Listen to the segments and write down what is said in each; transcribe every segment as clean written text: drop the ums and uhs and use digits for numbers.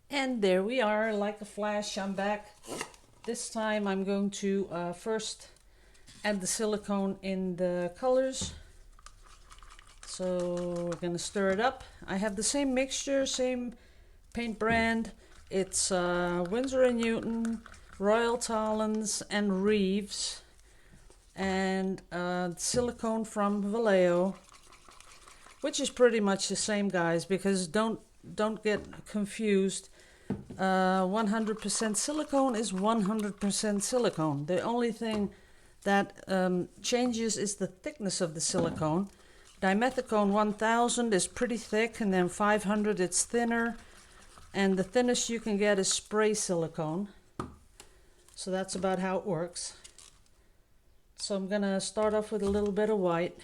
And there we are, like a flash, I'm back. This time I'm going to first add the silicone in the colors. So we're gonna stir it up. I have the same mixture, same paint brand. It's Winsor & Newton, Royal Talens, and Reeves. And silicone from Vallejo, which is pretty much the same, guys, because don't get confused. 100% silicone is 100% silicone. The only thing that changes is the thickness of the silicone. Dimethicone 1000 is pretty thick, and then 500 it's thinner, and the thinnest you can get is spray silicone. So that's about how it works. So I'm gonna start off with a little bit of white.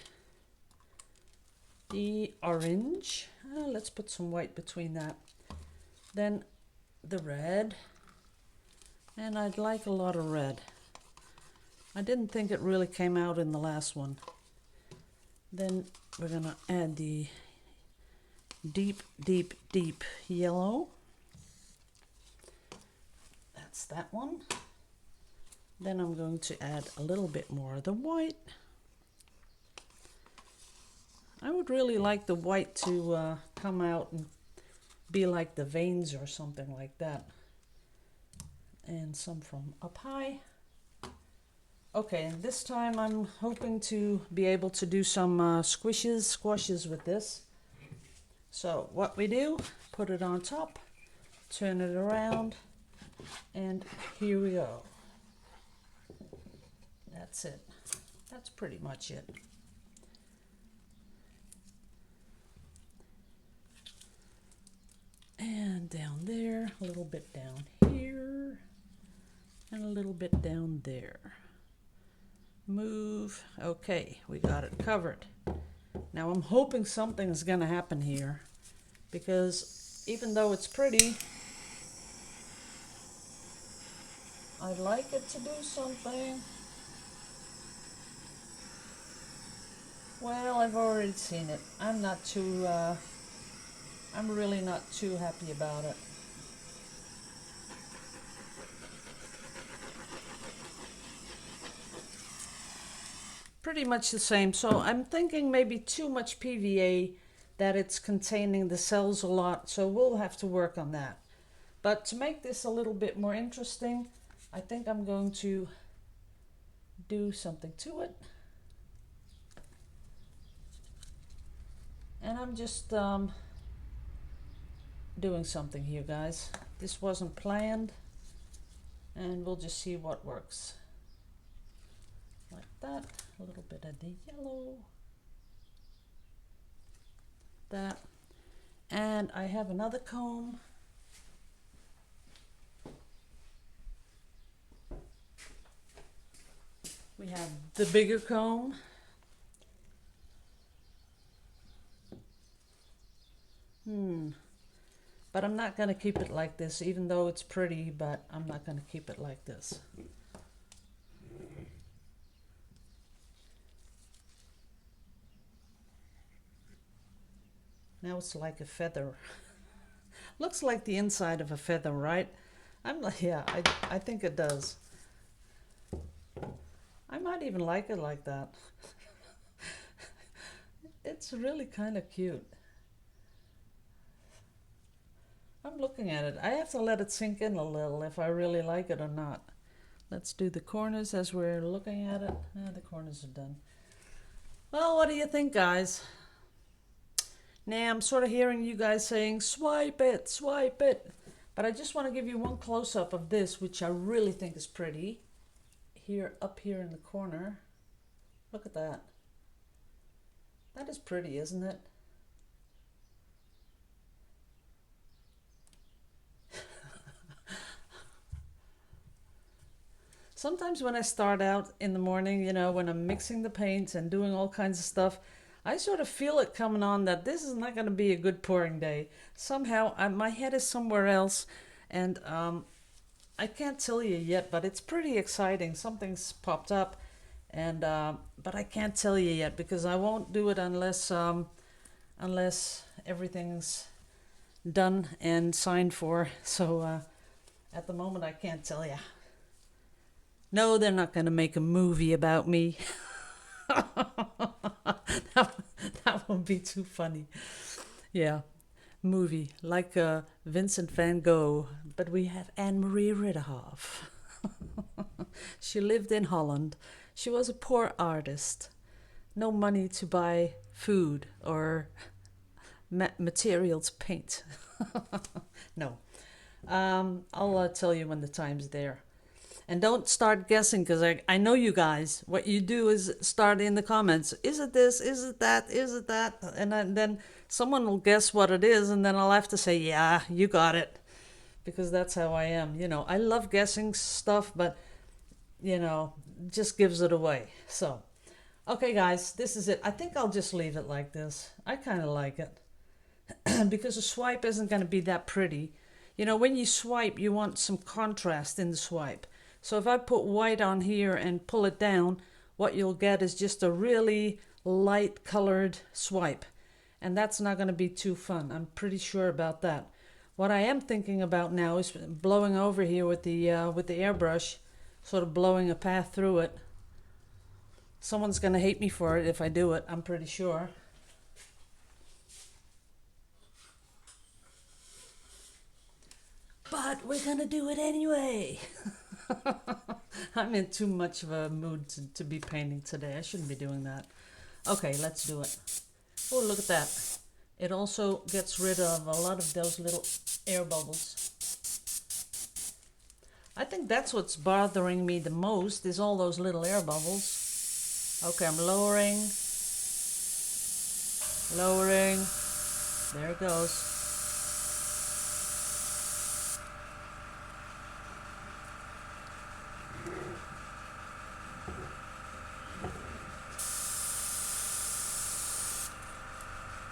The orange, let's put some white between that. Then the red, and I'd like a lot of red. I didn't think it really came out in the last one. Then we're gonna add the deep, deep, deep yellow. That's that one. Then I'm going to add a little bit more of the white. I would really like the white to come out and be like the veins or something like that. And some from up high. Okay, and this time I'm hoping to be able to do some squashes with this. So what we do, put it on top, turn it around, and here we go. That's it. That's pretty much it. And down there, a little bit down here, and a little bit down there. Move. Okay, we got it covered. Now I'm hoping something is going to happen here, because even though it's pretty, I'd like it to do something. Well, I've already seen it. I'm really not too happy about it. Pretty much the same. So I'm thinking maybe too much PVA, that it's containing the cells a lot. So we'll have to work on that. But to make this a little bit more interesting, I think I'm going to do something to it. And I'm just doing something here, guys. This wasn't planned, and we'll just see what works. Like that, a little bit of the yellow, that, and I have another comb. We have the bigger comb. But I'm not going to keep it like this, even though it's pretty, but I'm not going to keep it like this. Now it's like a feather. Looks like the inside of a feather, right? I'm like, yeah, I think it does. I might even like it like that. It's really kind of cute. I'm looking at it. I have to let it sink in a little if I really like it or not. Let's do the corners as we're looking at it. The corners are done. Well, what do you think, guys? Now, I'm sort of hearing you guys saying, swipe it, swipe it. But I just want to give you one close-up of this, which I really think is pretty. Here, up here in the corner. Look at that. That is pretty, isn't it? Sometimes when I start out in the morning, when I'm mixing the paints and doing all kinds of stuff, I sort of feel it coming on that this is not going to be a good pouring day. Somehow my head is somewhere else, and I can't tell you yet, but it's pretty exciting. Something's popped up, and but I can't tell you yet because I won't do it unless everything's done and signed for. So at the moment, I can't tell you. No, they're not going to make a movie about me. that, that would be too funny. Yeah, movie like Vincent van Gogh, but we have Annemarie Ridderhof. She lived in Holland. She was a poor artist. No money to buy food or material to paint. No. I'll tell you when the time's there. And don't start guessing, because I know you guys. What you do is start in the comments. Is it this? Is it that? Is it that? And then someone will guess what it is, and then I'll have to say, yeah, you got it. Because that's how I am. You know, I love guessing stuff, but, you know, just gives it away. So, okay, guys, this is it. I think I'll just leave it like this. I kind of like it. Because a swipe isn't going to be that pretty. You know, when you swipe, you want some contrast in the swipe. So if I put white on here and pull it down, what you'll get is just a really light colored swipe. And that's not going to be too fun. I'm pretty sure about that. What I am thinking about now is blowing over here with the airbrush, sort of blowing a path through it. Someone's going to hate me for it if I do it, I'm pretty sure. But we're going to do it anyway. I'm in too much of a mood to be painting today. I shouldn't be doing that. Okay, let's do it. Oh, look at that. It also gets rid of a lot of those little air bubbles. I think that's what's bothering me the most, is all those little air bubbles. Okay, I'm lowering. Lowering. There it goes.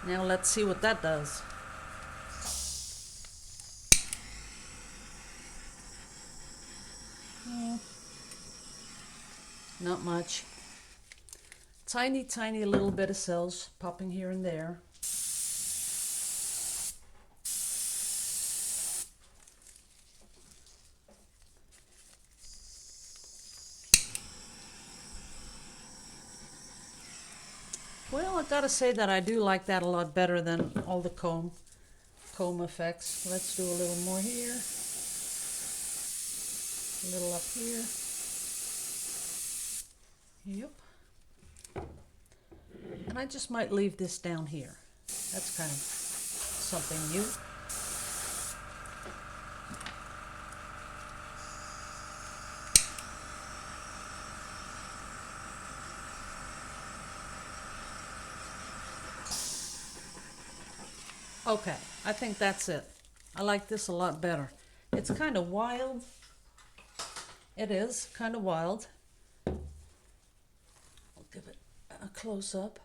Now let's see what that does. Not much. Tiny, tiny little bit of cells popping here and there. Well, I gotta say that I do like that a lot better than all the comb effects. Let's do a little more here. A little up here. Yep. And I just might leave this down here. That's kind of something new. Okay, I think that's it. I like this a lot better. It's kind of wild. It is kind of wild. I'll give it a close up.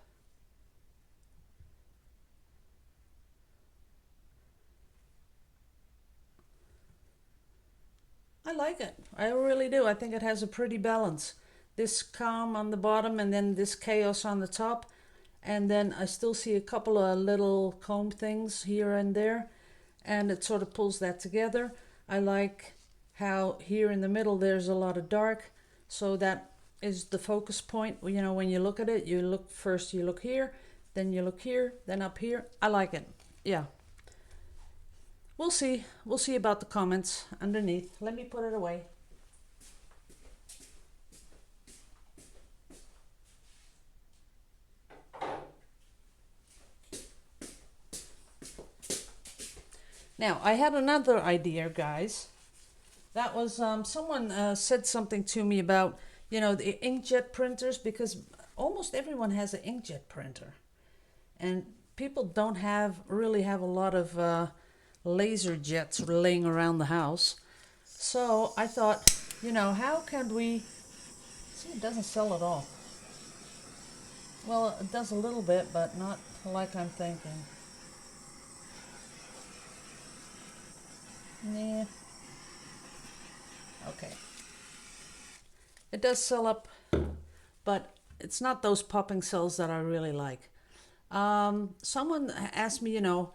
I like it. I really do. I think it has a pretty balance. This calm on the bottom and then this chaos on the top. And then I still see a couple of little comb things here and there, and it sort of pulls that together. I like how here in the middle there's a lot of dark, so that is the focus point. You know, when you look at it, you look first, you look here, then you look here, then up here. I like it. Yeah. We'll see. We'll see about the comments underneath. Let me put it away. Now, I had another idea, guys. That was someone said something to me about, you know, the inkjet printers, because almost everyone has an inkjet printer. And people don't really have a lot of laser jets laying around the house. So I thought, you know, how can we... See, it doesn't sell at all. Well, it does a little bit, but not like I'm thinking. Nah. Okay. It does sell up, but it's not those popping cells that I really like. Someone asked me, you know,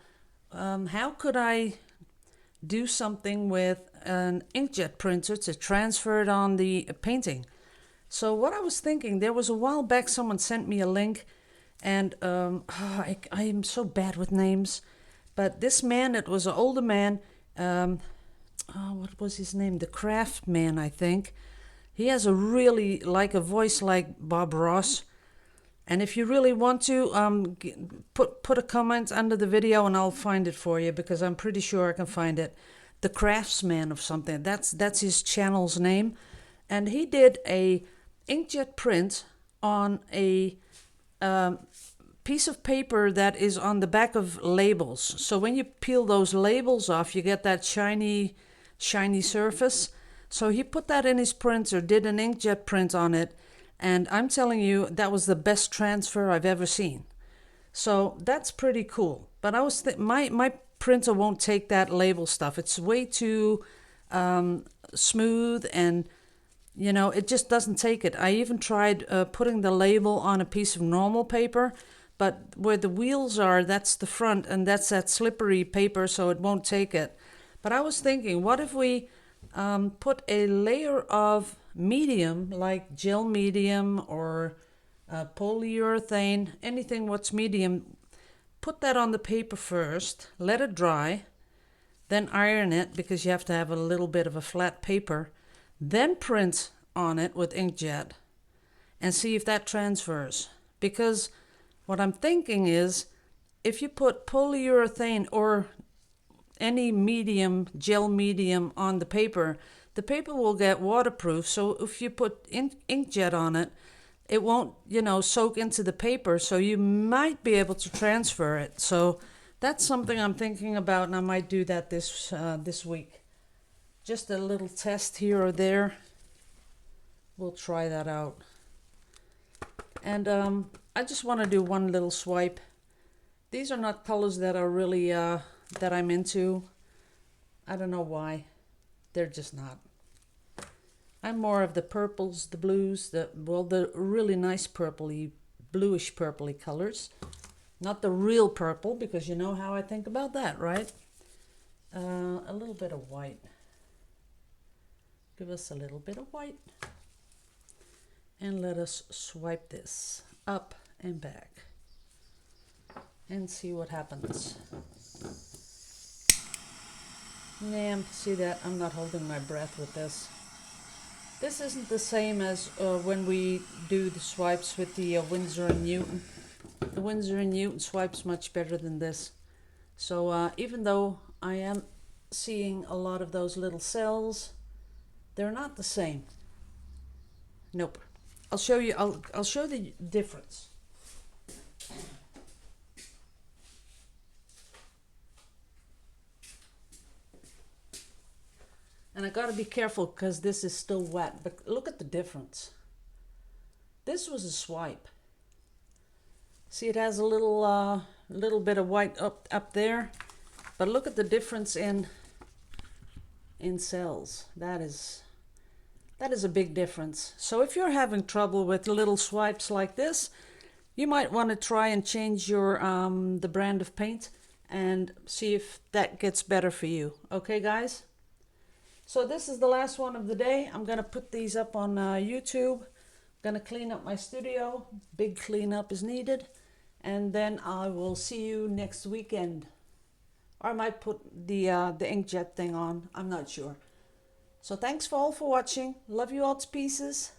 how could I do something with an inkjet printer to transfer it on the painting? So what I was thinking, there was a while back someone sent me a link, and I am so bad with names, but this man, it was an older man, what was his name? The Craftsman, I think. He has a really, like, a voice like Bob Ross. And if you really want to, put a comment under the video and I'll find it for you, because I'm pretty sure I can find it. The Craftsman of something. That's his channel's name. And he did a inkjet print on a piece of paper that is on the back of labels. So when you peel those labels off, you get that shiny surface. So he put that in his printer, did an inkjet print on it, and I'm telling you, that was the best transfer I've ever seen. So that's pretty cool. But I was my printer won't take that label stuff. It's way too smooth, and you know, it just doesn't take it. I even tried putting the label on a piece of normal paper, but where the wheels are, that's the front, and that's that slippery paper, so it won't take it. But I was thinking, what if we put a layer of medium, like gel medium or polyurethane, anything what's medium, put that on the paper first, let it dry, then iron it, because you have to have a little bit of a flat paper, then print on it with inkjet and see if that transfers. Because what I'm thinking is, if you put polyurethane or any medium, gel medium on the paper will get waterproof. So if you put inkjet on it, it won't, you know, soak into the paper. So you might be able to transfer it. So that's something I'm thinking about, and I might do that this week. Just a little test here or there. We'll try that out. And I just want to do one little swipe. These are not colors that are really that I'm into. I don't know why. They're just not. I'm more of the purples, the blues, the really nice purpley, bluish purpley colors. Not the real purple, because you know how I think about that, right? A little bit of white. Give us a little bit of white. And let us swipe this up and back and see what happens. Yeah, see that? I'm not holding my breath with this. This isn't the same as when we do the swipes with the Winsor & Newton. The Winsor & Newton swipes much better than this. So even though I am seeing a lot of those little cells, they're not the same. Nope. I'll show you. I'll show the difference. And I gotta be careful because this is still wet, but look at the difference. This was a swipe. See, it has a little bit of white up there, but look at the difference in cells. That is a big difference. So if you're having trouble with little swipes like this, you might want to try and change your the brand of paint and see if that gets better for you. Okay, guys? So this is the last one of the day. I'm going to put these up on YouTube. I'm going to clean up my studio. Big cleanup is needed. And then I will see you next weekend. Or I might put the inkjet thing on. I'm not sure. So thanks for all for watching. Love you all to pieces.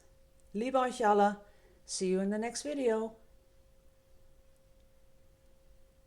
Liebe euch alle. See you in the next video.